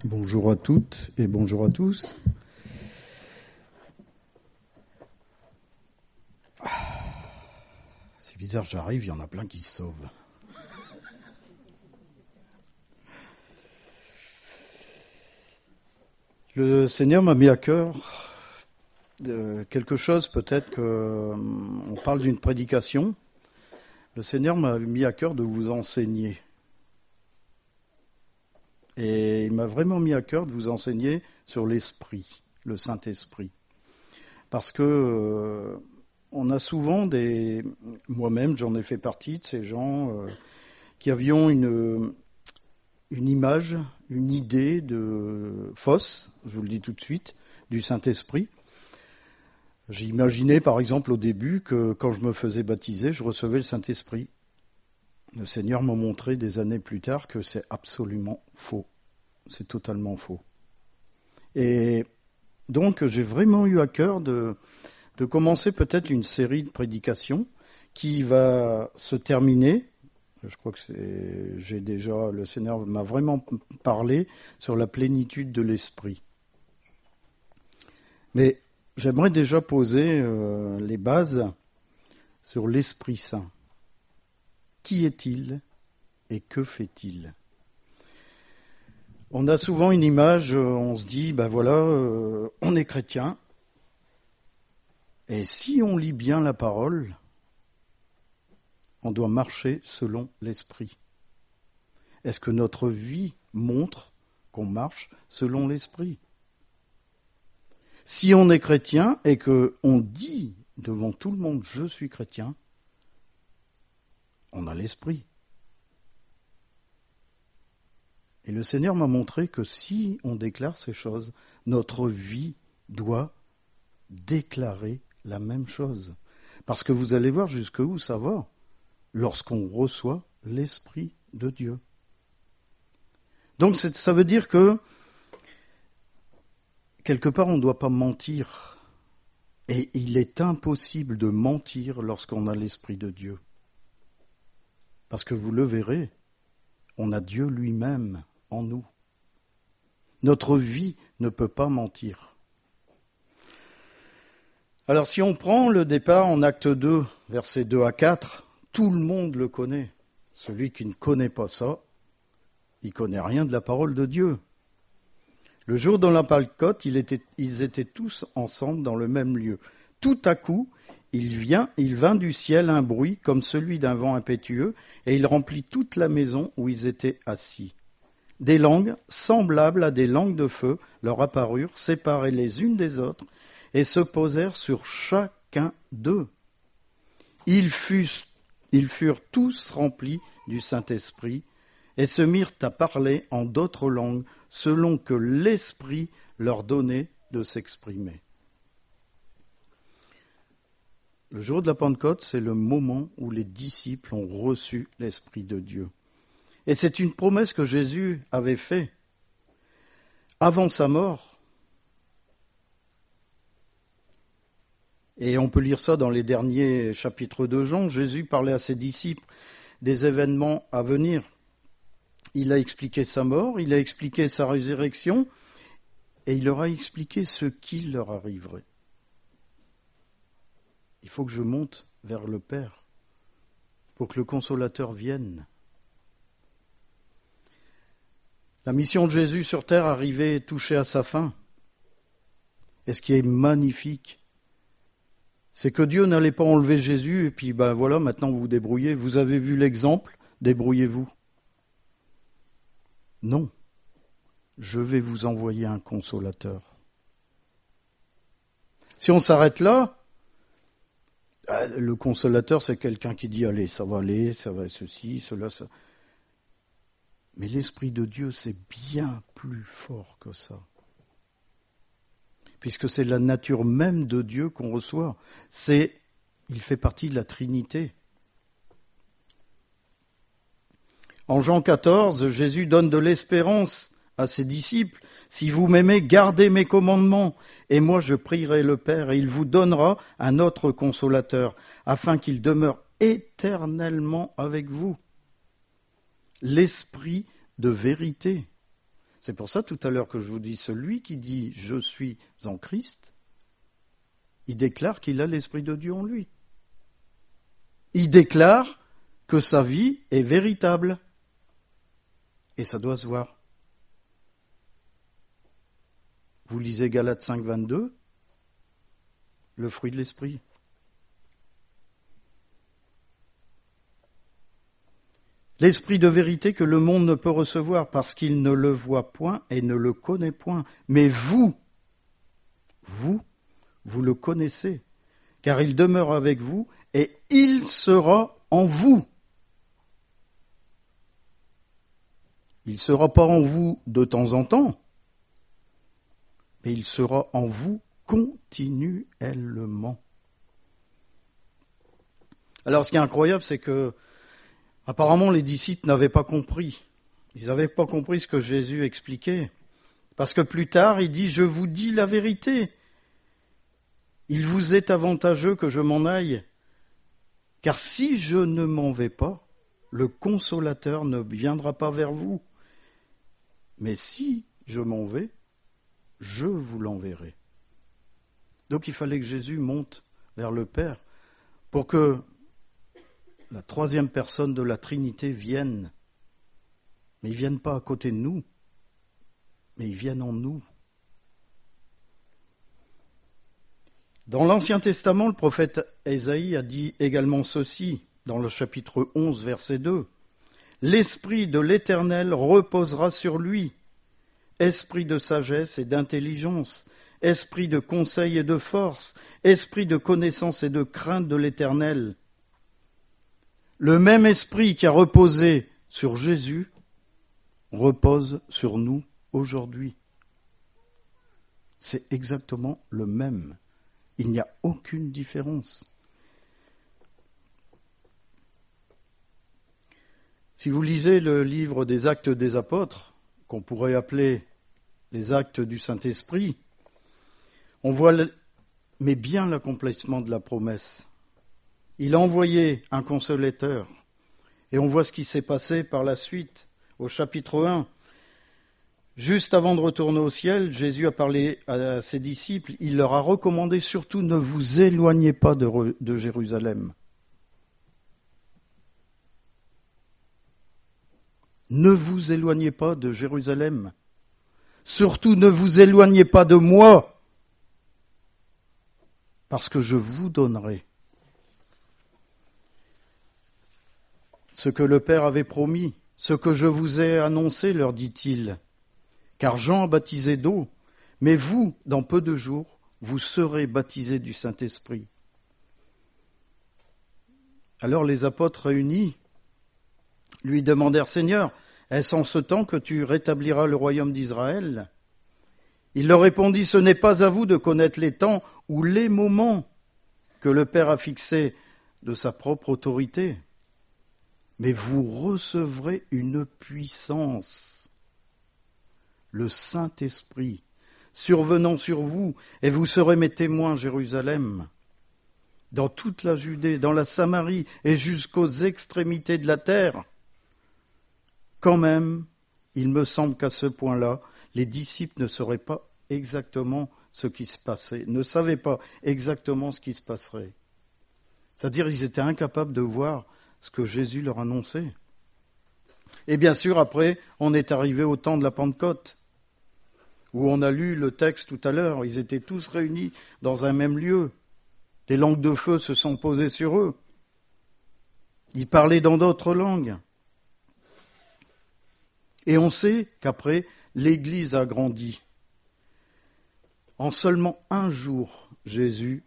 Bonjour à toutes et bonjour à tous. C'est bizarre, j'arrive, il y en a plein qui se sauvent. Le Seigneur m'a mis à cœur quelque chose, peut-être qu'on parle d'une prédication. Le Seigneur m'a mis à cœur de vous enseigner. Et il m'a vraiment mis à cœur de vous enseigner sur l'Esprit, le Saint-Esprit. Parce que on a souvent moi-même j'en ai fait partie de ces gens qui avions une image, une idée fausse, je vous le dis tout de suite, du Saint-Esprit. J'ai imaginé par exemple au début que quand je me faisais baptiser, je recevais le Saint-Esprit. Le Seigneur m'a montré des années plus tard que c'est absolument faux. C'est totalement faux. Et donc j'ai vraiment eu à cœur de commencer peut-être une série de prédications qui va se terminer. Je crois que le Seigneur m'a vraiment parlé sur la plénitude de l'Esprit. Mais j'aimerais déjà poser les bases sur l'Esprit Saint. Qui est-il et que fait-il ? On a souvent une image, on se dit, on est chrétien, et si on lit bien la parole, on doit marcher selon l'Esprit. Est-ce que notre vie montre qu'on marche selon l'Esprit ? Si on est chrétien et qu'on dit devant tout le monde « je suis chrétien », on a l'Esprit. Et le Seigneur m'a montré que si on déclare ces choses, notre vie doit déclarer la même chose. Parce que vous allez voir jusqu'où ça va lorsqu'on reçoit l'Esprit de Dieu. Donc ça veut dire que quelque part on ne doit pas mentir. Et il est impossible de mentir lorsqu'on a l'Esprit de Dieu. Parce que vous le verrez, on a Dieu lui-même en nous. Notre vie ne peut pas mentir. Alors si on prend le départ en acte 2, versets 2 à 4, tout le monde le connaît. Celui qui ne connaît pas ça, il ne connaît rien de la parole de Dieu. Le jour de la Pentecôte, ils étaient tous ensemble dans le même lieu. Tout à coup, il vint du ciel un bruit comme celui d'un vent impétueux, et il remplit toute la maison où ils étaient assis. Des langues, semblables à des langues de feu, leur apparurent, séparées les unes des autres, et se posèrent sur chacun d'eux. Ils furent tous remplis du Saint-Esprit, et se mirent à parler en d'autres langues, selon que l'Esprit leur donnait de s'exprimer. Le jour de la Pentecôte, c'est le moment où les disciples ont reçu l'Esprit de Dieu. Et c'est une promesse que Jésus avait faite avant sa mort. Et on peut lire ça dans les derniers chapitres de Jean. Jésus parlait à ses disciples des événements à venir. Il a expliqué sa mort, il a expliqué sa résurrection, et il leur a expliqué ce qui leur arriverait. Il faut que je monte vers le Père pour que le Consolateur vienne. La mission de Jésus sur terre arrivait touchée à sa fin. Et ce qui est magnifique, c'est que Dieu n'allait pas enlever Jésus et puis maintenant vous vous débrouillez. Vous avez vu l'exemple, débrouillez-vous. Non, je vais vous envoyer un consolateur. Si on s'arrête là, le consolateur c'est quelqu'un qui dit allez, ça va ceci, cela, ça. Mais l'Esprit de Dieu c'est bien plus fort que ça. Puisque c'est la nature même de Dieu qu'on reçoit. Il fait partie de la Trinité. En Jean 14, Jésus donne de l'espérance à ses disciples. Si vous m'aimez, gardez mes commandements, et moi je prierai le Père, et il vous donnera un autre consolateur, afin qu'il demeure éternellement avec vous. L'Esprit de vérité. C'est pour ça tout à l'heure que je vous dis, celui qui dit « je suis en Christ », il déclare qu'il a l'Esprit de Dieu en lui. Il déclare que sa vie est véritable. Et ça doit se voir. Vous lisez Galates 5, 22, le fruit de l'Esprit. L'Esprit de vérité que le monde ne peut recevoir parce qu'il ne le voit point et ne le connaît point. Mais vous le connaissez, car il demeure avec vous et il sera en vous. Il ne sera pas en vous de temps en temps, mais il sera en vous continuellement. Alors ce qui est incroyable, c'est que apparemment les disciples n'avaient pas compris. Ils n'avaient pas compris ce que Jésus expliquait. Parce que plus tard, il dit « Je vous dis la vérité. Il vous est avantageux que je m'en aille. Car si je ne m'en vais pas, le Consolateur ne viendra pas vers vous. Mais si je m'en vais, je vous l'enverrai. » Donc il fallait que Jésus monte vers le Père pour que la troisième personne de la Trinité vienne. Mais ils ne viennent pas à côté de nous, mais ils viennent en nous. Dans l'Ancien Testament, le prophète Ésaïe a dit également ceci, dans le chapitre 11, verset 2. « L'Esprit de l'Éternel reposera sur lui, esprit de sagesse et d'intelligence, esprit de conseil et de force, esprit de connaissance et de crainte de l'Éternel. » Le même esprit qui a reposé sur Jésus repose sur nous aujourd'hui. C'est exactement le même. Il n'y a aucune différence. Si vous lisez le livre des Actes des Apôtres, qu'on pourrait appeler les Actes du Saint-Esprit, on voit mais bien l'accomplissement de la promesse. Il a envoyé un consolateur. Et on voit ce qui s'est passé par la suite, au chapitre 1. Juste avant de retourner au ciel, Jésus a parlé à ses disciples. Il leur a recommandé surtout ne vous éloignez pas de Jérusalem. Ne vous éloignez pas de Jérusalem. Surtout ne vous éloignez pas de moi, parce que je vous donnerai ce que le Père avait promis, ce que je vous ai annoncé, leur dit-il. Car Jean a baptisé d'eau, mais vous, dans peu de jours, vous serez baptisés du Saint-Esprit. Alors les apôtres réunis lui demandèrent, Seigneur, est-ce en ce temps que tu rétabliras le royaume d'Israël ? Il leur répondit, ce n'est pas à vous de connaître les temps ou les moments que le Père a fixés de sa propre autorité, mais vous recevrez une puissance, le Saint-Esprit, survenant sur vous, et vous serez mes témoins à Jérusalem, dans toute la Judée, dans la Samarie et jusqu'aux extrémités de la terre. Quand même, il me semble qu'à ce point-là, les disciples ne sauraient pas exactement ce qui se passait, ne savaient pas exactement ce qui se passerait. C'est-à-dire qu'ils étaient incapables de voir ce que Jésus leur annonçait. Et bien sûr, après, on est arrivé au temps de la Pentecôte, où on a lu le texte tout à l'heure. Ils étaient tous réunis dans un même lieu. Des langues de feu se sont posées sur eux. Ils parlaient dans d'autres langues. Et on sait qu'après, l'Église a grandi. En seulement un jour, José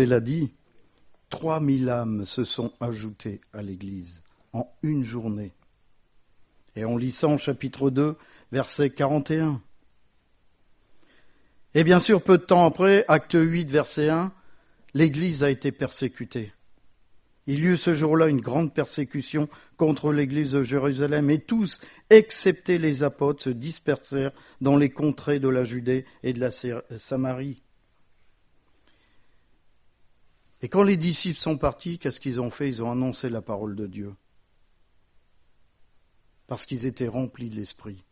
l'a dit, 3000 âmes se sont ajoutées à l'Église en une journée. Et on lit ça en chapitre 2, verset 41. Et bien sûr, peu de temps après, acte 8, verset 1, l'Église a été persécutée. Il y eut ce jour-là une grande persécution contre l'Église de Jérusalem, et tous, excepté les apôtres, se dispersèrent dans les contrées de la Judée et de la Samarie. Et quand les disciples sont partis, qu'est-ce qu'ils ont fait ? Ils ont annoncé la parole de Dieu. Parce qu'ils étaient remplis de l'Esprit.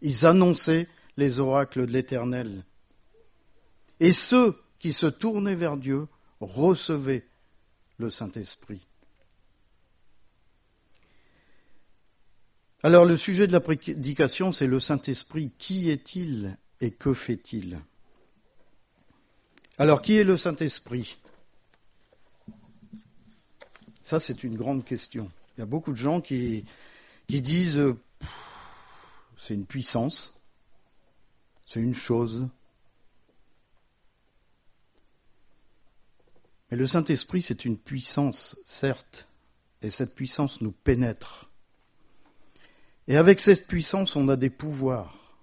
Ils annonçaient les oracles de l'Éternel. Et ceux qui se tournaient vers Dieu recevaient le Saint-Esprit. Alors le sujet de la prédication, c'est le Saint-Esprit. Qui est-il et que fait-il ? Alors qui est le Saint-Esprit ? Ça, c'est une grande question. Il y a beaucoup de gens qui disent c'est une puissance, c'est une chose. Mais le Saint-Esprit, c'est une puissance, certes, et cette puissance nous pénètre. Et avec cette puissance, on a des pouvoirs.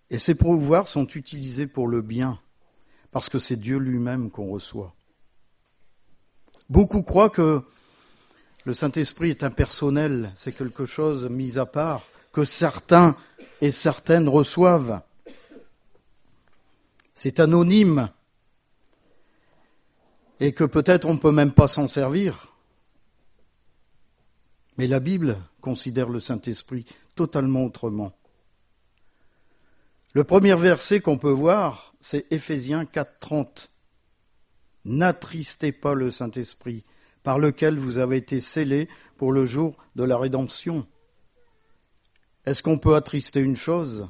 Et ces pouvoirs sont utilisés pour le bien, parce que c'est Dieu lui-même qu'on reçoit. Beaucoup croient que le Saint-Esprit est impersonnel, c'est quelque chose mis à part, que certains et certaines reçoivent. C'est anonyme, et que peut-être on ne peut même pas s'en servir. Mais la Bible considère le Saint-Esprit totalement autrement. Le premier verset qu'on peut voir, c'est Éphésiens 4:30. « N'attristez pas le Saint-Esprit, par lequel vous avez été scellés pour le jour de la rédemption. » Est-ce qu'on peut attrister une chose ?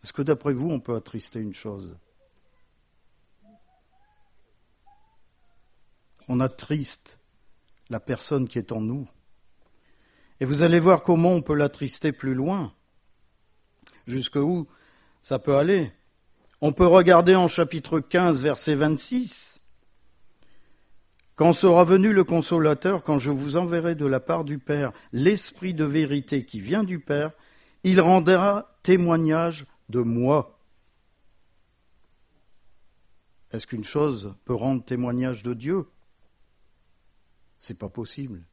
Est-ce que d'après vous, on peut attrister une chose ? On attriste la personne qui est en nous. Et vous allez voir comment on peut l'attrister plus loin. Jusqu'où ça peut aller. On peut regarder en chapitre 15, verset 26. « Quand sera venu le Consolateur, quand je vous enverrai de la part du Père l'Esprit de vérité qui vient du Père, il rendra témoignage de moi. » Est-ce qu'une chose peut rendre témoignage de Dieu ? C'est pas possible.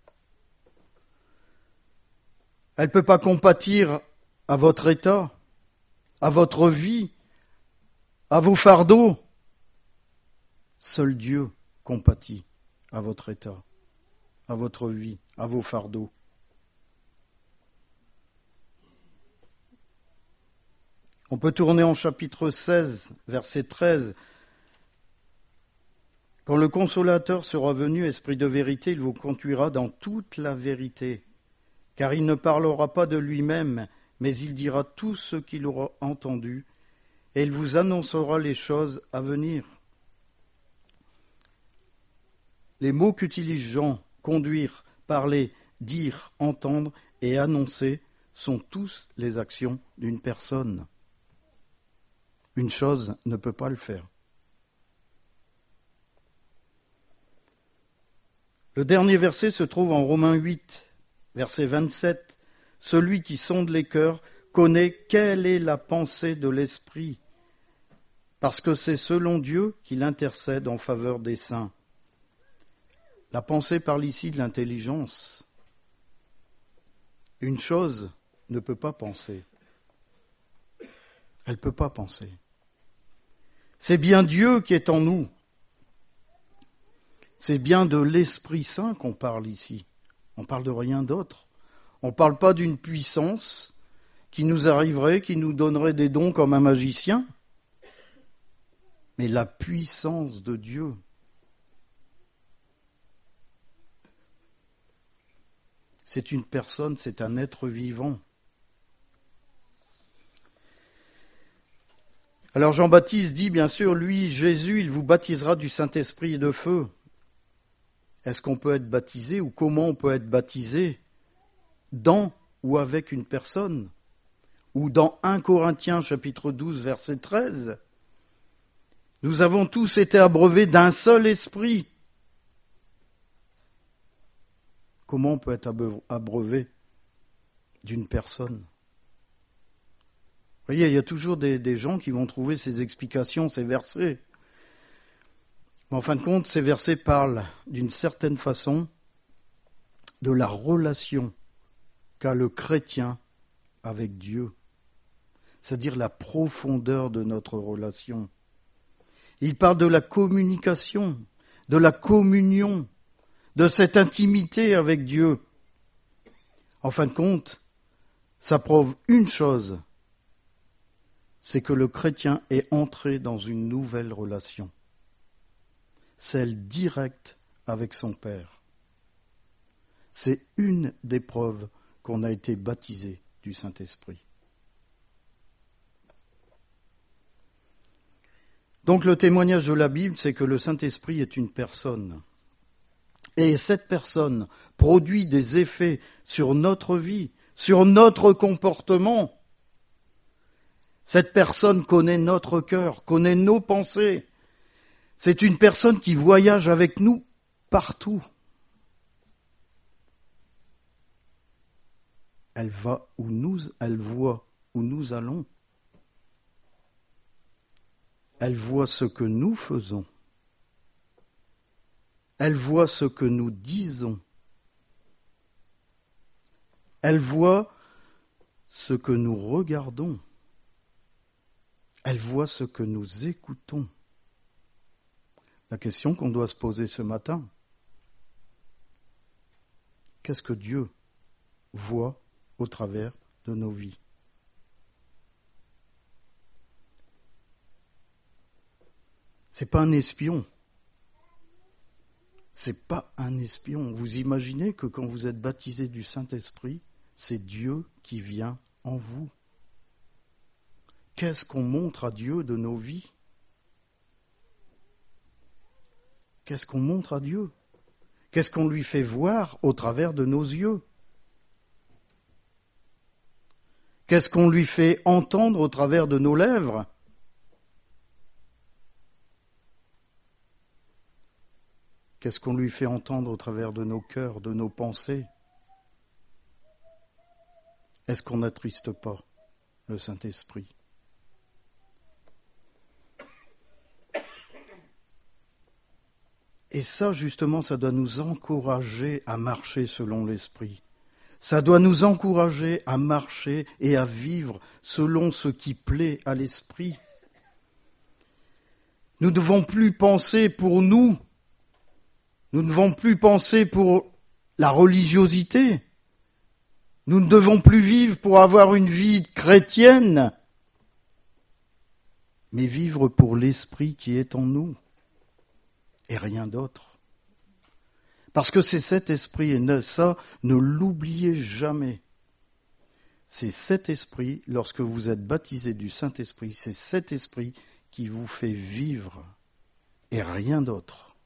Elle ne peut pas compatir à votre état, à votre vie, à vos fardeaux. Seul Dieu compatit à votre état, à votre vie, à vos fardeaux. On peut tourner en chapitre 16, verset 13. « Quand le Consolateur sera venu, Esprit de vérité, il vous conduira dans toute la vérité, car il ne parlera pas de lui-même, mais il dira tout ce qu'il aura entendu, et il vous annoncera les choses à venir. » Les mots qu'utilise Jean, conduire, parler, dire, entendre et annoncer, sont tous les actions d'une personne. Une chose ne peut pas le faire. Le dernier verset se trouve en Romains 8, verset 27. « Celui qui sonde les cœurs connaît quelle est la pensée de l'Esprit, parce que c'est selon Dieu qu'il intercède en faveur des saints. » La pensée parle ici de l'intelligence. Une chose ne peut pas penser. Elle ne peut pas penser. C'est bien Dieu qui est en nous. C'est bien de l'Esprit Saint qu'on parle ici. On parle de rien d'autre. On ne parle pas d'une puissance qui nous arriverait, qui nous donnerait des dons comme un magicien, mais la puissance de Dieu. C'est une personne, c'est un être vivant. Alors Jean-Baptiste dit, bien sûr, lui, Jésus, il vous baptisera du Saint-Esprit et de feu. Est-ce qu'on peut être baptisé ou comment on peut être baptisé dans ou avec une personne ? Ou dans 1 Corinthiens chapitre 12, verset 13, nous avons tous été abreuvés d'un seul esprit. Comment on peut être abreuvé d'une personne ? Vous voyez, il y a toujours des gens qui vont trouver ces explications, ces versets. Mais en fin de compte, ces versets parlent d'une certaine façon de la relation qu'a le chrétien avec Dieu, c'est-à-dire la profondeur de notre relation. Il parle de la communication, de la communion, de cette intimité avec Dieu. En fin de compte, ça prouve une chose, c'est que le chrétien est entré dans une nouvelle relation, celle directe avec son Père. C'est une des preuves qu'on a été baptisé du Saint-Esprit. Donc le témoignage de la Bible, c'est que le Saint-Esprit est une personne. Et cette personne produit des effets sur notre vie, sur notre comportement. Cette personne connaît notre cœur, connaît nos pensées. C'est une personne qui voyage avec nous partout. Elle voit où nous allons. Elle voit ce que nous faisons. Elle voit ce que nous disons. Elle voit ce que nous regardons. Elle voit ce que nous écoutons. La question qu'on doit se poser ce matin, qu'est-ce que Dieu voit au travers de nos vies? C'est pas un espion. C'est pas un espion. Vous imaginez que quand vous êtes baptisé du Saint-Esprit, c'est Dieu qui vient en vous. Qu'est-ce qu'on montre à Dieu de nos vies? Qu'est-ce qu'on montre à Dieu? Qu'est-ce qu'on lui fait voir au travers de nos yeux? Qu'est-ce qu'on lui fait entendre au travers de nos lèvres? Qu'est-ce qu'on lui fait entendre au travers de nos cœurs, de nos pensées? Est-ce qu'on n'attriste pas le Saint-Esprit? Et ça, justement, ça doit nous encourager à marcher selon l'Esprit. Ça doit nous encourager à marcher et à vivre selon ce qui plaît à l'Esprit. Nous ne devons plus penser pour nous. Nous ne devons plus penser pour la religiosité. Nous ne devons plus vivre pour avoir une vie chrétienne, mais vivre pour l'Esprit qui est en nous. Et rien d'autre. Parce que c'est cet esprit, et ça, ne l'oubliez jamais. C'est cet esprit, lorsque vous êtes baptisé du Saint-Esprit, c'est cet esprit qui vous fait vivre, et rien d'autre.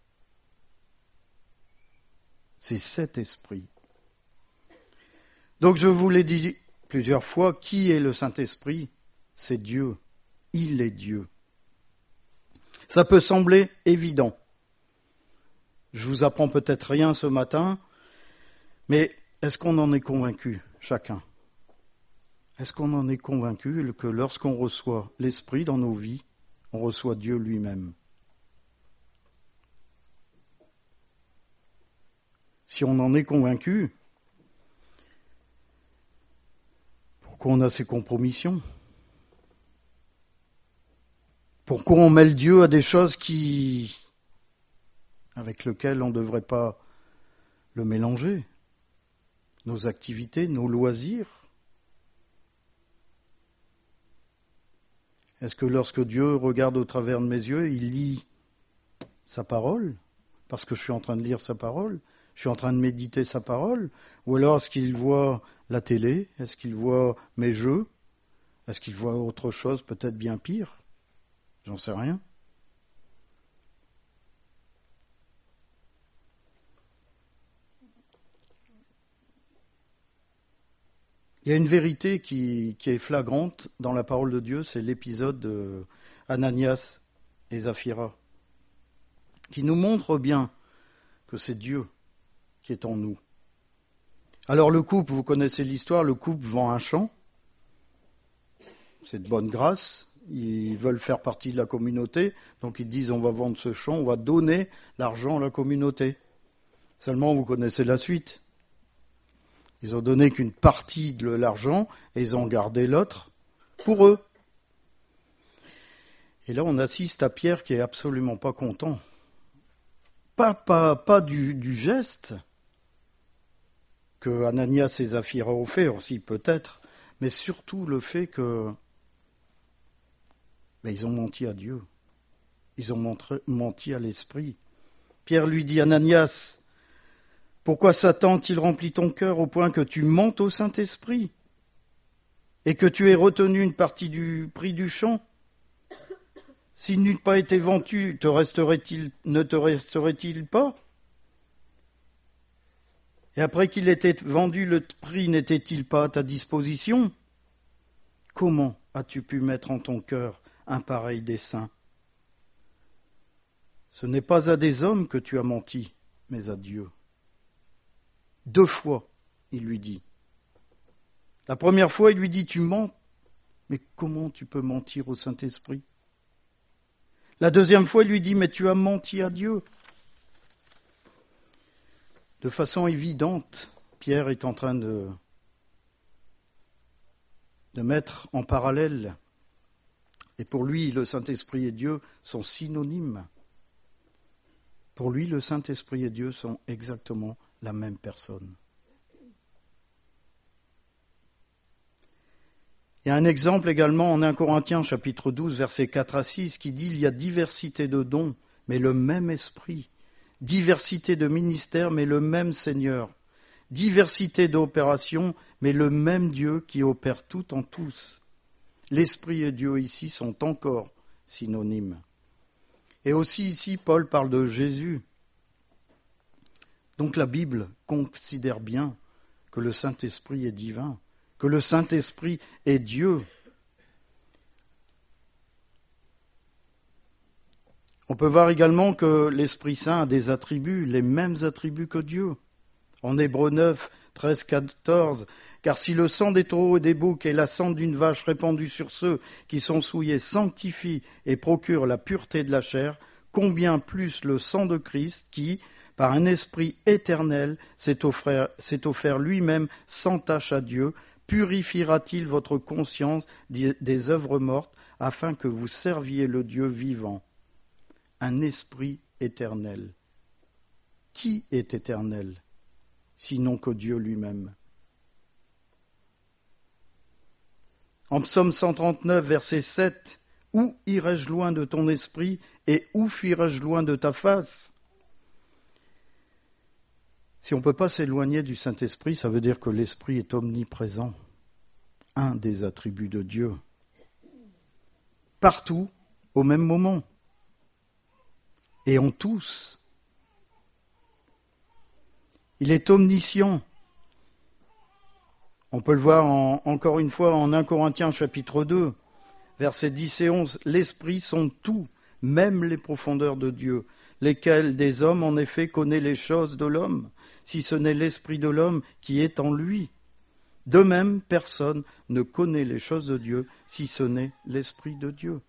C'est cet esprit. Donc je vous l'ai dit plusieurs fois, qui est le Saint-Esprit? C'est Dieu. Il est Dieu. Ça peut sembler évident. Je vous apprends peut-être rien ce matin, mais est-ce qu'on en est convaincu, chacun? Est-ce qu'on en est convaincu que lorsqu'on reçoit l'Esprit dans nos vies, on reçoit Dieu lui-même? Si on en est convaincu, pourquoi on a ces compromissions? Pourquoi on mêle Dieu à des choses avec lesquelles on ne devrait pas le mélanger? Nos activités, nos loisirs? Est-ce que lorsque Dieu regarde au travers de mes yeux, il lit sa parole, parce que je suis en train de lire sa parole, je suis en train de méditer sa parole, ou alors est-ce qu'il voit la télé, est-ce qu'il voit mes jeux, est-ce qu'il voit autre chose, peut-être bien pire? J'en sais rien. Il y a une vérité qui est flagrante dans la parole de Dieu, c'est l'épisode de Ananias et Saphira, qui nous montre bien que c'est Dieu qui est en nous. Alors le couple, vous connaissez l'histoire, le couple vend un champ, c'est de bonne grâce, ils veulent faire partie de la communauté, donc ils disent on va vendre ce champ, on va donner l'argent à la communauté. Seulement vous connaissez la suite. Ils ont donné qu'une partie de l'argent et ils ont gardé l'autre pour eux. Et là, on assiste à Pierre qui est absolument pas content. Pas du geste, que Ananias et Saphira ont fait, aussi peut-être, mais surtout le fait que ils ont menti à Dieu. Ils ont menti à l'Esprit. Pierre lui dit, Ananias, pourquoi Satan a-t-il rempli ton cœur au point que tu mentes au Saint-Esprit et que tu aies retenu une partie du prix du champ? S'il n'eût pas été vendu, ne te resterait-il pas? Et après qu'il était vendu, le prix n'était-il pas à ta disposition? Comment as-tu pu mettre en ton cœur un pareil dessein? Ce n'est pas à des hommes que tu as menti, mais à Dieu. 2 fois, il lui dit. La première fois, il lui dit, tu mens, mais comment tu peux mentir au Saint-Esprit? La deuxième fois, il lui dit, mais tu as menti à Dieu. De façon évidente, Pierre est en train de mettre en parallèle. Et pour lui, le Saint-Esprit et Dieu sont synonymes. Pour lui, le Saint-Esprit et Dieu sont exactement la même personne. Il y a un exemple également en 1 Corinthiens chapitre 12, versets 4 à 6, qui dit « Il y a diversité de dons, mais le même Esprit. Diversité de ministères, mais le même Seigneur. Diversité d'opérations, mais le même Dieu qui opère tout en tous. » L'Esprit et Dieu ici sont encore synonymes. Et aussi ici, Paul parle de Jésus. Donc la Bible considère bien que le Saint-Esprit est divin, que le Saint-Esprit est Dieu. On peut voir également que l'Esprit Saint a des attributs, les mêmes attributs que Dieu. En Hébreux 9, 13, 14, « Car si le sang des taureaux et des boucs et la cendre d'une vache répandue sur ceux qui sont souillés sanctifie et procure la pureté de la chair, combien plus le sang de Christ qui, par un esprit éternel, s'est offert lui-même sans tache à Dieu, purifiera-t-il votre conscience des œuvres mortes, afin que vous serviez le Dieu vivant. » Un esprit éternel. Qui est éternel, sinon que Dieu lui-même? En Psaume 139, verset 7, « Où irai-je loin de ton esprit, et où fuirai-je loin de ta face ?» Si on ne peut pas s'éloigner du Saint-Esprit, ça veut dire que l'Esprit est omniprésent, un des attributs de Dieu, partout, au même moment, et en tous. Il est omniscient. On peut le voir encore une fois en 1 Corinthiens chapitre 2, versets 10 et 11. « L'Esprit sonde tout, même les profondeurs de Dieu, lesquelles des hommes en effet connaît les choses de l'homme, si ce n'est l'Esprit de l'homme qui est en lui. De même, personne ne connaît les choses de Dieu, si ce n'est l'Esprit de Dieu. »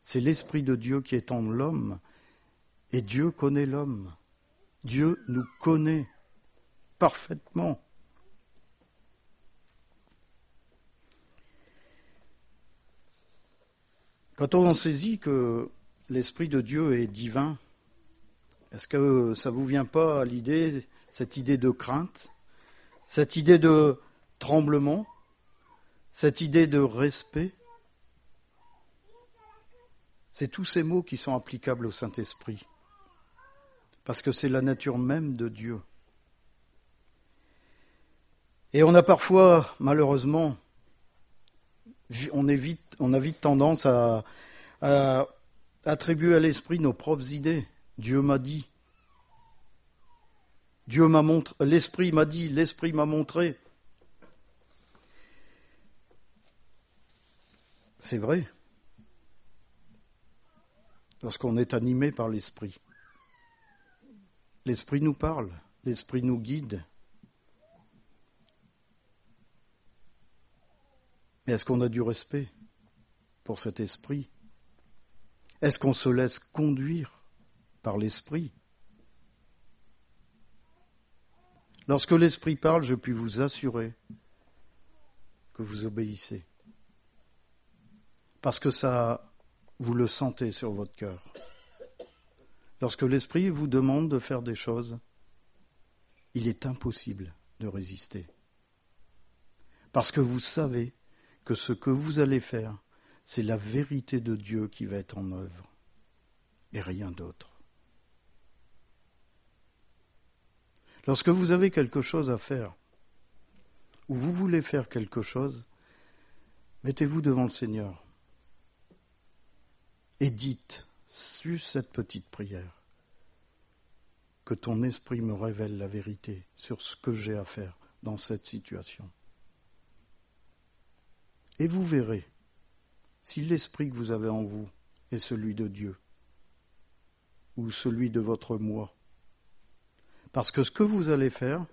C'est l'Esprit de Dieu qui est en l'homme, et Dieu connaît l'homme. Dieu nous connaît parfaitement. Quand on saisit que l'Esprit de Dieu est divin, est-ce que ça ne vous vient pas à l'idée, cette idée de crainte, cette idée de tremblement, cette idée de respect? C'est tous ces mots qui sont applicables au Saint-Esprit, parce que c'est la nature même de Dieu. Et on a parfois, malheureusement, on a vite tendance à attribuer à l'Esprit nos propres idées. Dieu m'a dit. Dieu m'a montré. L'Esprit m'a dit. L'Esprit m'a montré. C'est vrai. Lorsqu'on est animé par l'Esprit. L'Esprit nous parle. L'Esprit nous guide. Mais est-ce qu'on a du respect pour cet esprit? Est-ce qu'on se laisse conduire par l'esprit? Lorsque l'esprit parle, je puis vous assurer que vous obéissez. Parce que ça, vous le sentez sur votre cœur. Lorsque l'esprit vous demande de faire des choses, il est impossible de résister. Parce que vous savez que ce que vous allez faire, c'est la vérité de Dieu qui va être en œuvre, et rien d'autre. Lorsque vous avez quelque chose à faire, ou vous voulez faire quelque chose, mettez-vous devant le Seigneur et dites, juste cette petite prière, que ton esprit me révèle la vérité sur ce que j'ai à faire dans cette situation. Et vous verrez si l'esprit que vous avez en vous est celui de Dieu ou celui de votre moi. Parce que ce que vous allez faire,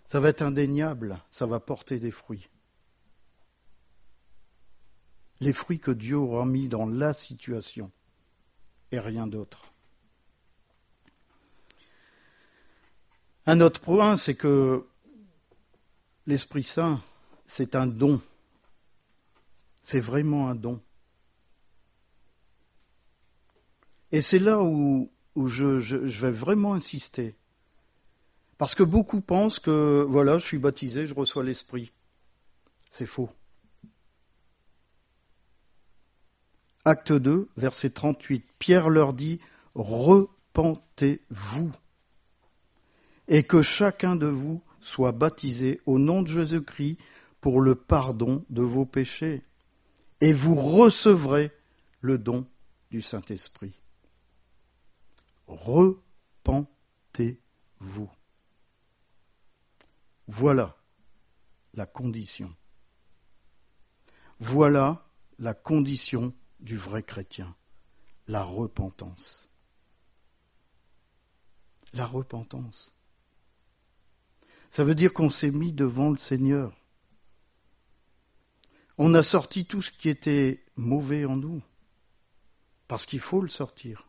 ça va être indéniable, ça va porter des fruits. Les fruits que Dieu aura mis dans la situation et rien d'autre. Un autre point, c'est que l'Esprit Saint, c'est un don. C'est vraiment un don. Et c'est là où je vais vraiment insister. Parce que beaucoup pensent que, voilà, je suis baptisé, je reçois l'Esprit. C'est faux. Acte 2, verset 38. Pierre leur dit, « Repentez-vous, et que chacun de vous soit baptisé au nom de Jésus-Christ pour le pardon de vos péchés, et vous recevrez le don du Saint-Esprit. » Repentez-vous. Voilà la condition. Voilà la condition du vrai chrétien, la repentance. La repentance. Ça veut dire qu'on s'est mis devant le Seigneur. On a sorti tout ce qui était mauvais en nous, parce qu'il faut le sortir.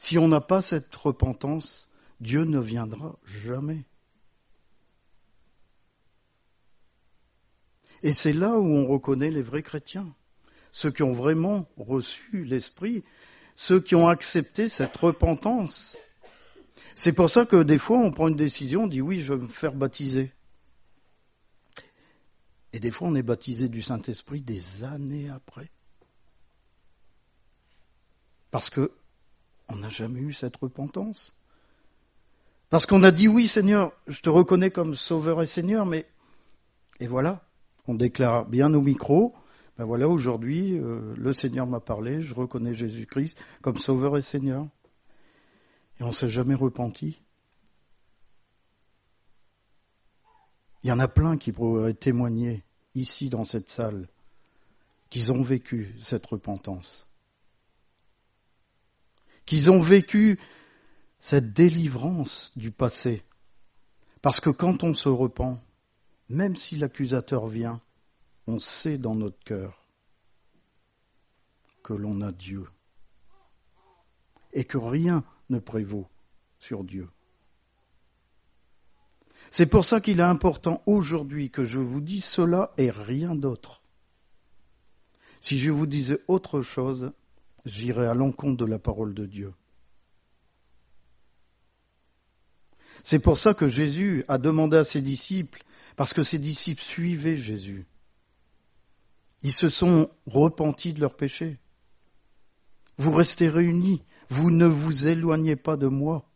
Si on n'a pas cette repentance, Dieu ne viendra jamais. Et c'est là où on reconnaît les vrais chrétiens, ceux qui ont vraiment reçu l'Esprit, ceux qui ont accepté cette repentance. C'est pour ça que des fois on prend une décision, on dit oui, je vais me faire baptiser. Et des fois on est baptisé du Saint-Esprit des années après. Parce que on n'a jamais eu cette repentance. Parce qu'on a dit oui Seigneur, je te reconnais comme Sauveur et Seigneur, mais... Et voilà, on déclare bien au micro, ben voilà, aujourd'hui, le Seigneur m'a parlé, je reconnais Jésus-Christ comme Sauveur et Seigneur. Et on ne s'est jamais repenti. Il y en a plein qui pourraient témoigner ici dans cette salle qu'ils ont vécu cette repentance. Qu'ils ont vécu cette délivrance du passé. Parce que quand on se repent, même si l'accusateur vient, on sait dans notre cœur que l'on a Dieu et que rien ne prévaut sur Dieu. C'est pour ça qu'il est important aujourd'hui que je vous dise cela et rien d'autre. Si je vous disais autre chose, j'irais à l'encontre de la parole de Dieu. C'est pour ça que Jésus a demandé à ses disciples, parce que ses disciples suivaient Jésus. Ils se sont repentis de leurs péchés. Vous restez réunis, vous ne vous éloignez pas de moi.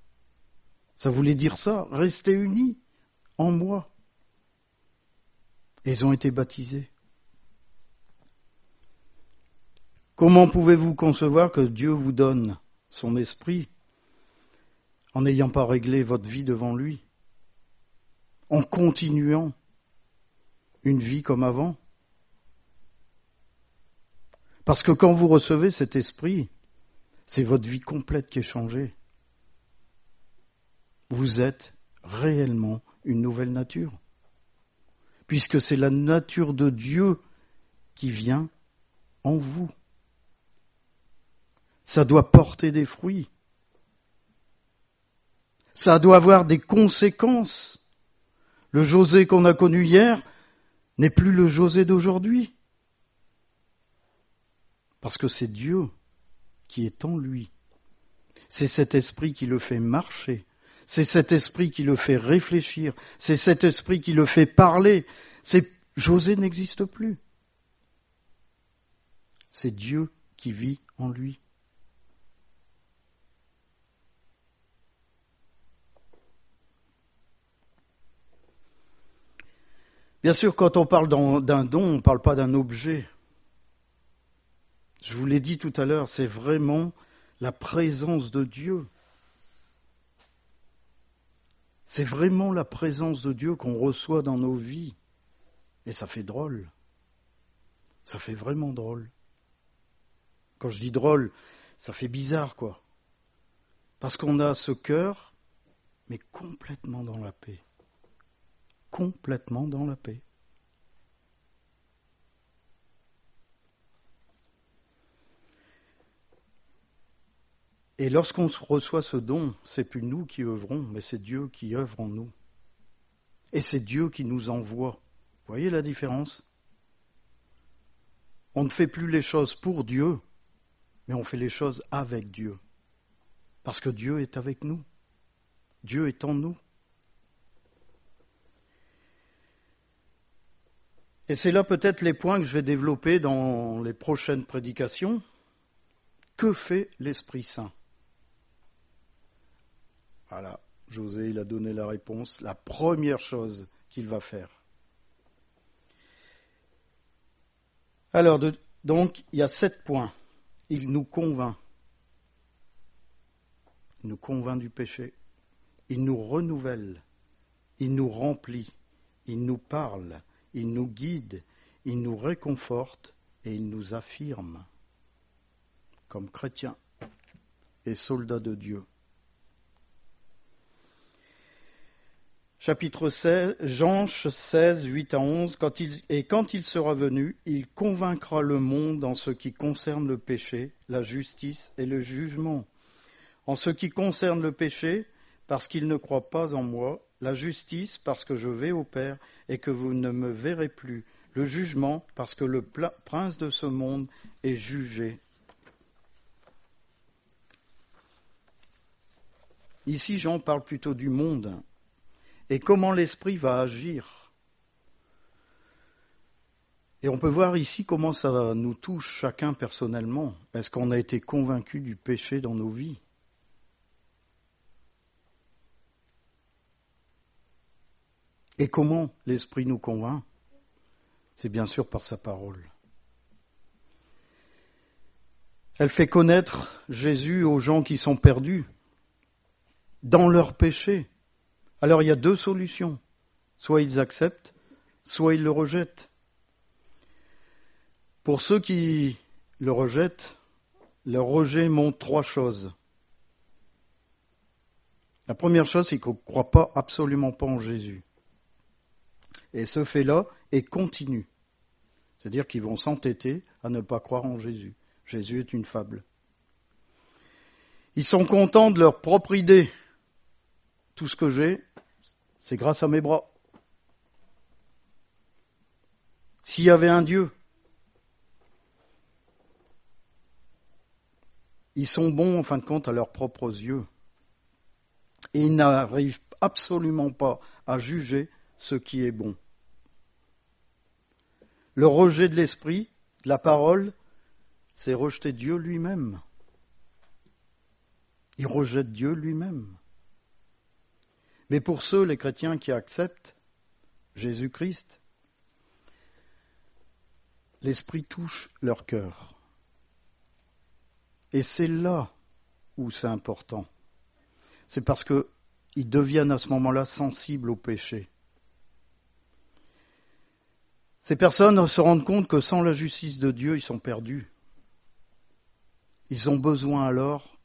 Ça voulait dire ça, restez unis en moi. Et ils ont été baptisés. Comment pouvez-vous concevoir que Dieu vous donne son esprit en n'ayant pas réglé votre vie devant lui, en continuant une vie comme avant? Parce que quand vous recevez cet esprit, c'est votre vie complète qui est changée. Vous êtes réellement une nouvelle nature, puisque c'est la nature de Dieu qui vient en vous. Ça doit porter des fruits. Ça doit avoir des conséquences. Le José qu'on a connu hier n'est plus le José d'aujourd'hui. Parce que c'est Dieu qui est en lui. C'est cet esprit qui le fait marcher. C'est cet esprit qui le fait réfléchir. C'est cet esprit qui le fait parler. José n'existe plus. C'est Dieu qui vit en lui. Bien sûr, quand on parle d'un don, on ne parle pas d'un objet. Je vous l'ai dit tout à l'heure, c'est vraiment la présence de Dieu. C'est vraiment la présence de Dieu qu'on reçoit dans nos vies. Et ça fait drôle. Ça fait vraiment drôle. Quand je dis drôle, ça fait bizarre, quoi. Parce qu'on a ce cœur, mais complètement dans la paix. Complètement dans la paix. Et lorsqu'on reçoit ce don, c'est plus nous qui œuvrons, mais c'est Dieu qui œuvre en nous. Et c'est Dieu qui nous envoie. Vous voyez la différence ? On ne fait plus les choses pour Dieu, mais on fait les choses avec Dieu. Parce que Dieu est avec nous. Dieu est en nous. Et c'est là peut-être les points que je vais développer dans les prochaines prédications. Que fait l'Esprit Saint ? Voilà, José, il a donné la réponse. La première chose qu'il va faire. Alors, donc, il y a 7 points. Il nous convainc. Il nous convainc du péché. Il nous renouvelle. Il nous remplit. Il nous parle. Il nous guide. Il nous réconforte et il nous affirme comme chrétiens et soldats de Dieu. Chapitre 16, Jean 16, 8 à 11, quand il sera venu, il convaincra le monde en ce qui concerne le péché, la justice et le jugement. En ce qui concerne le péché, parce qu'il ne croit pas en moi, la justice, parce que je vais au Père et que vous ne me verrez plus, le jugement, parce que le prince de ce monde est jugé. Ici, Jean parle plutôt du monde. Et comment l'Esprit va agir. Et on peut voir ici comment ça nous touche chacun personnellement. Est-ce qu'on a été convaincu du péché dans nos vies ? Et comment l'Esprit nous convainc ? C'est bien sûr par sa parole. Elle fait connaître Jésus aux gens qui sont perdus dans leur péché. Alors il y a 2 solutions. Soit ils acceptent, soit ils le rejettent. Pour ceux qui le rejettent, leur rejet montre 3 choses. La première chose, c'est qu'ils ne croient pas, absolument pas en Jésus. Et ce fait-là est continu. C'est-à-dire qu'ils vont s'entêter à ne pas croire en Jésus. Jésus est une fable. Ils sont contents de leur propre idée. Tout ce que j'ai, c'est grâce à mes bras. S'il y avait un Dieu, ils sont bons, en fin de compte, à leurs propres yeux. Et ils n'arrivent absolument pas à juger ce qui est bon. Le rejet de l'esprit, de la parole, c'est rejeter Dieu lui-même. Ils rejettent Dieu lui-même. Mais pour ceux, les chrétiens qui acceptent Jésus-Christ, l'esprit touche leur cœur. Et c'est là où c'est important. C'est parce qu'ils deviennent à ce moment-là sensibles au péché. Ces personnes se rendent compte que sans la justice de Dieu, ils sont perdus. Ils ont besoin alors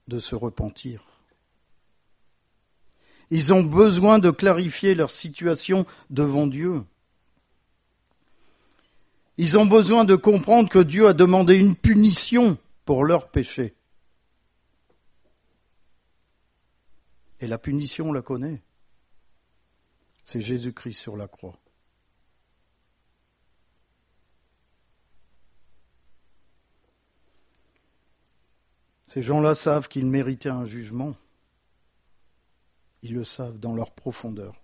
de se repentir. Ils ont besoin de clarifier leur situation devant Dieu. Ils ont besoin de comprendre que Dieu a demandé une punition pour leurs péchés. Et la punition, on la connaît. C'est Jésus-Christ sur la croix. Ces gens-là savent qu'ils méritaient un jugement. Ils le savent dans leur profondeur.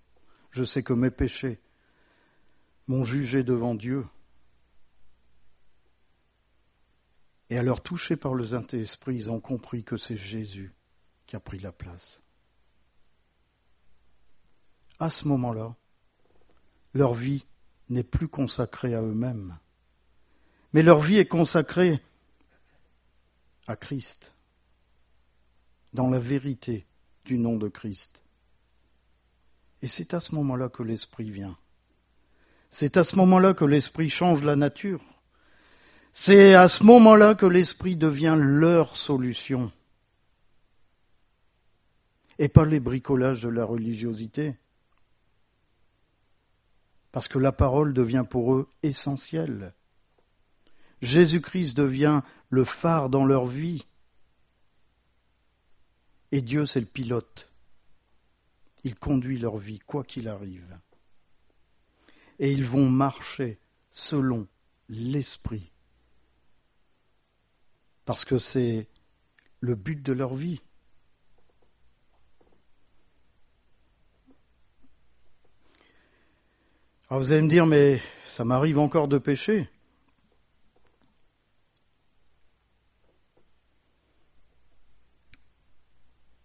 Je sais que mes péchés m'ont jugé devant Dieu. Et alors, touchés par le Saint-Esprit, ils ont compris que c'est Jésus qui a pris la place. À ce moment-là, leur vie n'est plus consacrée à eux-mêmes, mais leur vie est consacrée à Christ, dans la vérité du nom de Christ. Et c'est à ce moment-là que l'Esprit vient. C'est à ce moment-là que l'Esprit change la nature. C'est à ce moment-là que l'Esprit devient leur solution. Et pas les bricolages de la religiosité. Parce que la parole devient pour eux essentielle. Jésus-Christ devient le phare dans leur vie. Et Dieu, c'est le pilote. Il conduit leur vie, quoi qu'il arrive. Et ils vont marcher selon l'Esprit. Parce que c'est le but de leur vie. Alors vous allez me dire, mais ça m'arrive encore de pécher.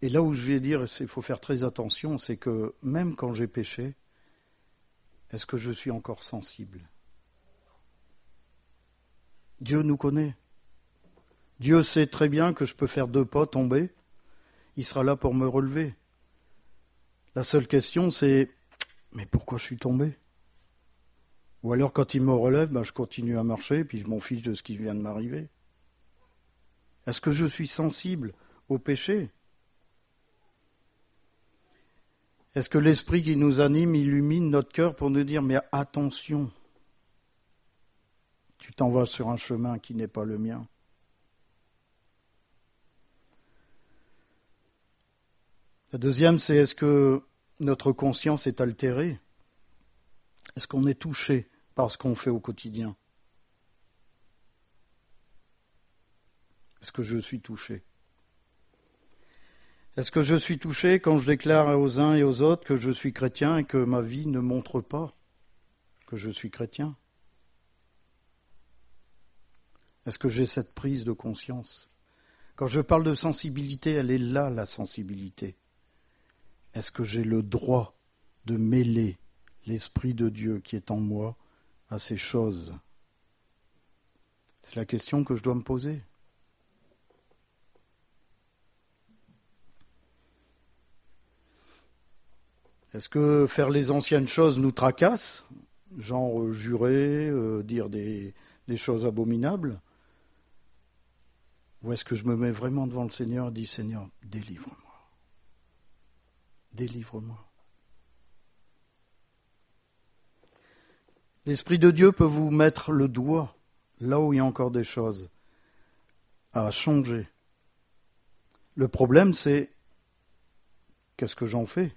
Et là où je vais dire, il faut faire très attention, c'est que même quand j'ai péché, est-ce que je suis encore sensible ? Dieu nous connaît. Dieu sait très bien que je peux faire 2 pas, tomber. Il sera là pour me relever. La seule question, c'est, mais pourquoi je suis tombé ? Ou alors quand il me relève, je continue à marcher, puis je m'en fiche de ce qui vient de m'arriver. Est-ce que je suis sensible au péché ? Est-ce que l'Esprit qui nous anime illumine notre cœur pour nous dire, mais attention, tu t'en vas sur un chemin qui n'est pas le mien. La deuxième, c'est est-ce que notre conscience est altérée ? Est-ce qu'on est touché par ce qu'on fait au quotidien ? Est-ce que je suis touché ? Est-ce que je suis touché quand je déclare aux uns et aux autres que je suis chrétien et que ma vie ne montre pas que je suis chrétien ? Est-ce que j'ai cette prise de conscience ? Quand je parle de sensibilité, elle est là, la sensibilité. Est-ce que j'ai le droit de mêler l'Esprit de Dieu qui est en moi à ces choses ? C'est la question que je dois me poser. Est-ce que faire les anciennes choses nous tracasse, genre jurer, dire des choses abominables ? Ou est-ce que je me mets vraiment devant le Seigneur et dis, Seigneur, délivre-moi. Délivre-moi. L'Esprit de Dieu peut vous mettre le doigt là où il y a encore des choses à changer. Le problème, c'est qu'est-ce que j'en fais ?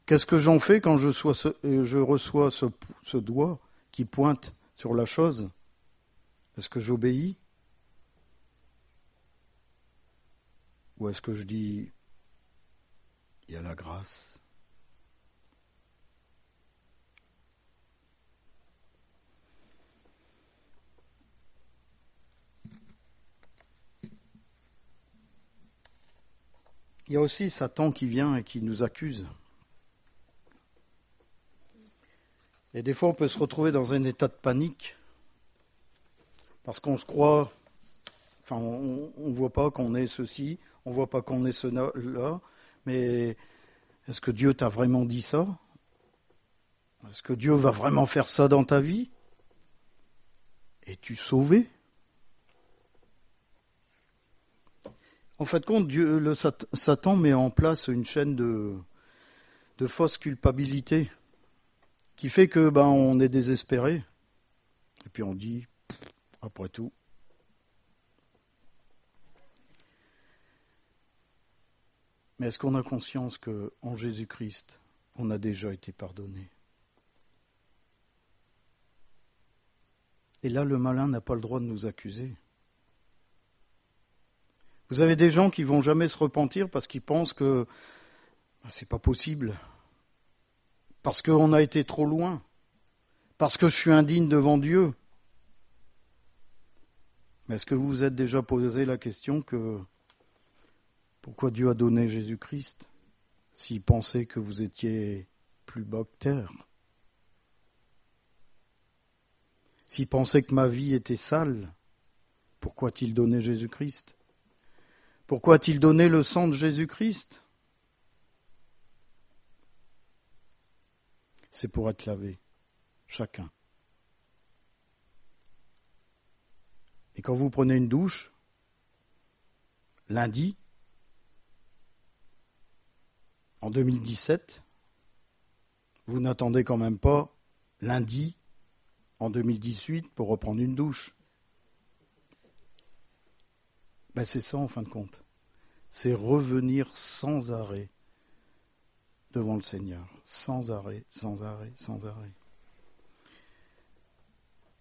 Qu'est-ce que j'en fais quand je reçois ce doigt qui pointe sur la chose ? Est-ce que j'obéis ? Ou est-ce que je dis, il y a la grâce ? Il y a aussi Satan qui vient et qui nous accuse. Et des fois, on peut se retrouver dans un état de panique parce qu'on se croit, on ne voit pas qu'on est ceci, on ne voit pas qu'on est cela, mais est-ce que Dieu t'a vraiment dit ça ? Est-ce que Dieu va vraiment faire ça dans ta vie ? Es-tu sauvé ? En fait, Satan met en place une chaîne de fausse culpabilité qui fait que on est désespéré. Et puis on dit, après tout. Mais est-ce qu'on a conscience qu'en Jésus-Christ, on a déjà été pardonné ? Et là, le malin n'a pas le droit de nous accuser. Vous avez des gens qui vont jamais se repentir parce qu'ils pensent que C'est pas possible. Parce qu'on a été trop loin. Parce que je suis indigne devant Dieu. Mais est-ce que vous vous êtes déjà posé la question que pourquoi Dieu a donné Jésus-Christ s'il pensait que vous étiez plus bas que terre? S'il pensait que ma vie était sale, pourquoi a-t-il donné Jésus-Christ? Pourquoi a-t-il donné le sang de Jésus-Christ? C'est pour être lavé, chacun. Et quand vous prenez une douche, lundi, en 2017, vous n'attendez quand même pas lundi, en 2018, pour reprendre une douche. C'est ça en fin de compte. C'est revenir sans arrêt devant le Seigneur. Sans arrêt, sans arrêt, sans arrêt.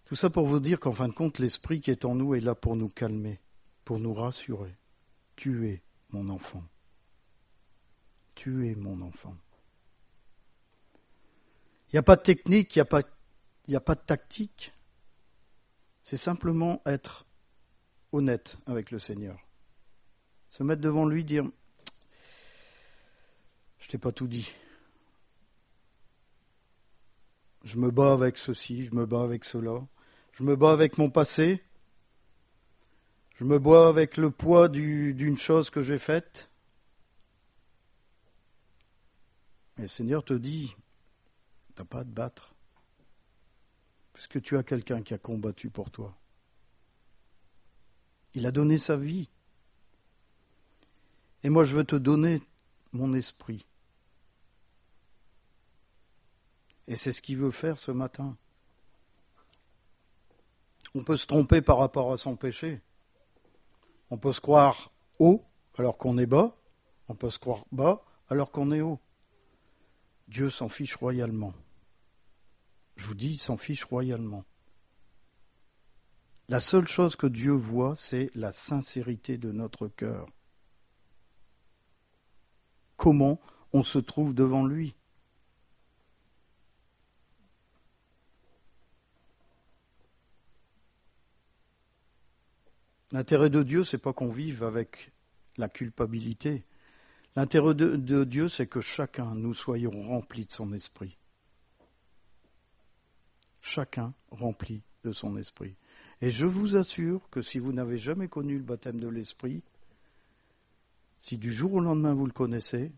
Tout ça pour vous dire qu'en fin de compte, l'Esprit qui est en nous est là pour nous calmer, pour nous rassurer. Tu es mon enfant. Tu es mon enfant. Il n'y a pas de technique, il n'y a pas de tactique. C'est simplement être honnête avec le Seigneur. Se mettre devant lui, dire « Je t'ai pas tout dit. Je me bats avec ceci, je me bats avec cela. Je me bats avec mon passé. Je me bats avec le poids d'une chose que j'ai faite. » Et le Seigneur te dit « Tu n'as pas à te battre. Puisque tu as quelqu'un qui a combattu pour toi. Il a donné sa vie. Et moi, je veux te donner mon esprit. » Et c'est ce qu'il veut faire ce matin. On peut se tromper par rapport à son péché. On peut se croire haut alors qu'on est bas. On peut se croire bas alors qu'on est haut. Dieu s'en fiche royalement. Je vous dis, il s'en fiche royalement. La seule chose que Dieu voit, c'est la sincérité de notre cœur. Comment on se trouve devant lui. L'intérêt de Dieu, c'est pas qu'on vive avec la culpabilité. L'intérêt de Dieu, c'est que chacun, nous soyons remplis de son esprit. Chacun rempli de son esprit. Et je vous assure que si vous n'avez jamais connu le baptême de l'esprit, si du jour au lendemain vous le connaissez,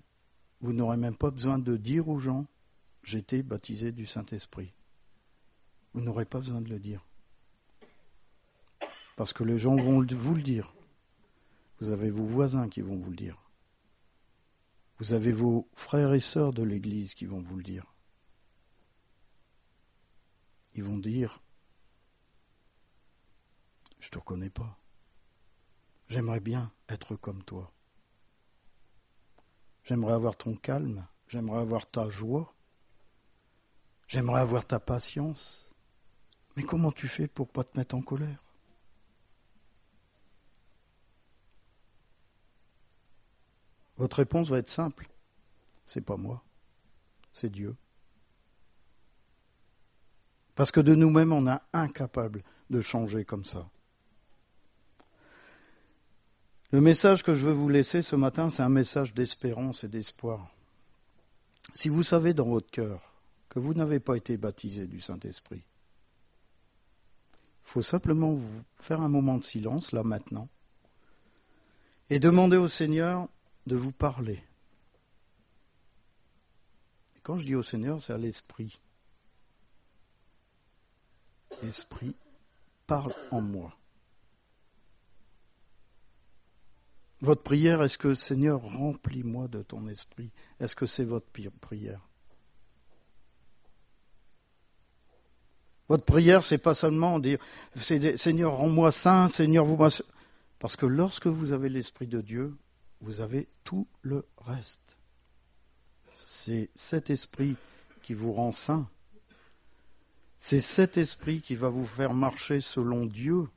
vous n'aurez même pas besoin de dire aux gens « j'ai été baptisé du Saint-Esprit ». Vous n'aurez pas besoin de le dire. Parce que les gens vont vous le dire. Vous avez vos voisins qui vont vous le dire. Vous avez vos frères et sœurs de l'Église qui vont vous le dire. Ils vont dire « je ne te reconnais pas. J'aimerais bien être comme toi. J'aimerais avoir ton calme. J'aimerais avoir ta joie. J'aimerais avoir ta patience. Mais comment tu fais pour ne pas te mettre en colère ? » Votre réponse va être simple. C'est pas moi, c'est Dieu. Parce que de nous-mêmes, on est incapable de changer comme ça. Le message que je veux vous laisser ce matin, c'est un message d'espérance et d'espoir. Si vous savez dans votre cœur que vous n'avez pas été baptisé du Saint-Esprit, il faut simplement vous faire un moment de silence, là maintenant, et demander au Seigneur de vous parler. Et quand je dis au Seigneur, c'est à l'Esprit. L'Esprit parle en moi. Votre prière, est-ce que Seigneur, remplis-moi de ton esprit? Est-ce que c'est votre prière? Votre prière, c'est pas seulement dire Seigneur, rends-moi saint, Seigneur, vous. Parce que lorsque vous avez l'Esprit de Dieu, vous avez tout le reste. C'est cet esprit qui vous rend saint. C'est cet esprit qui va vous faire marcher selon Dieu.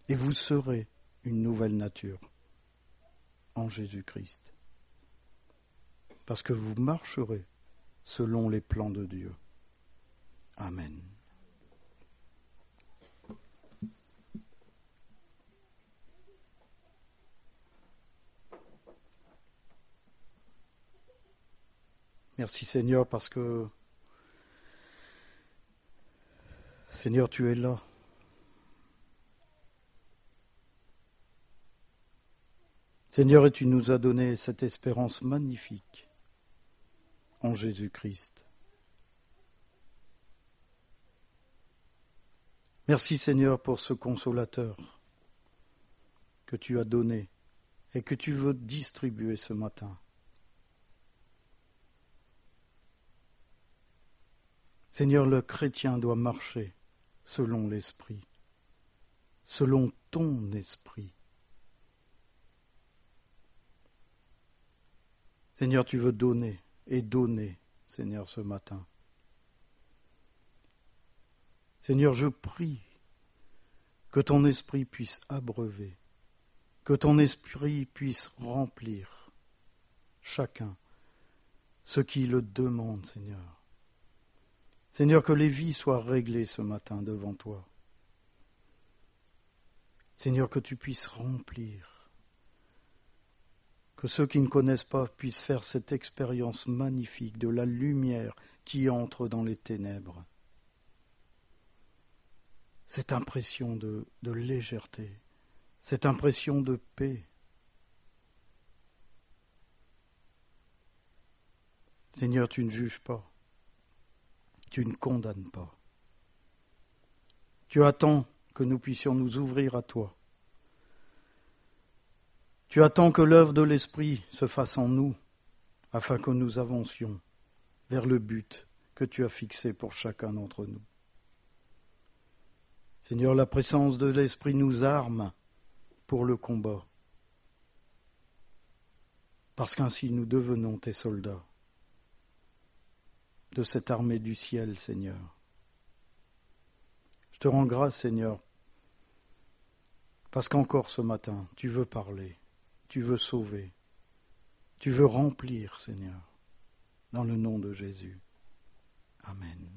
Et vous serez une nouvelle nature. en Jésus-Christ. Parce que vous marcherez selon les plans de Dieu. Amen. Merci Seigneur parce que, Seigneur, tu es là. Seigneur, et tu nous as donné cette espérance magnifique en Jésus-Christ. Merci Seigneur pour ce consolateur que tu as donné et que tu veux distribuer ce matin. Seigneur, le chrétien doit marcher selon l'Esprit, selon ton Esprit. Seigneur, tu veux donner et donner, Seigneur, ce matin. Seigneur, je prie que ton Esprit puisse abreuver, que ton Esprit puisse remplir chacun, ce qui le demande, Seigneur. Seigneur, que les vies soient réglées ce matin devant toi. Seigneur, que tu puisses remplir, que ceux qui ne connaissent pas puissent faire cette expérience magnifique de la lumière qui entre dans les ténèbres. Cette impression de légèreté, cette impression de paix. Seigneur, tu ne juges pas, tu ne condamnes pas. Tu attends que nous puissions nous ouvrir à toi. Tu attends que l'œuvre de l'Esprit se fasse en nous, afin que nous avancions vers le but que tu as fixé pour chacun d'entre nous. Seigneur, la présence de l'Esprit nous arme pour le combat, parce qu'ainsi nous devenons tes soldats de cette armée du ciel, Seigneur. Je te rends grâce, Seigneur, parce qu'encore ce matin, tu veux parler, tu veux sauver, tu veux remplir, Seigneur, dans le nom de Jésus. Amen.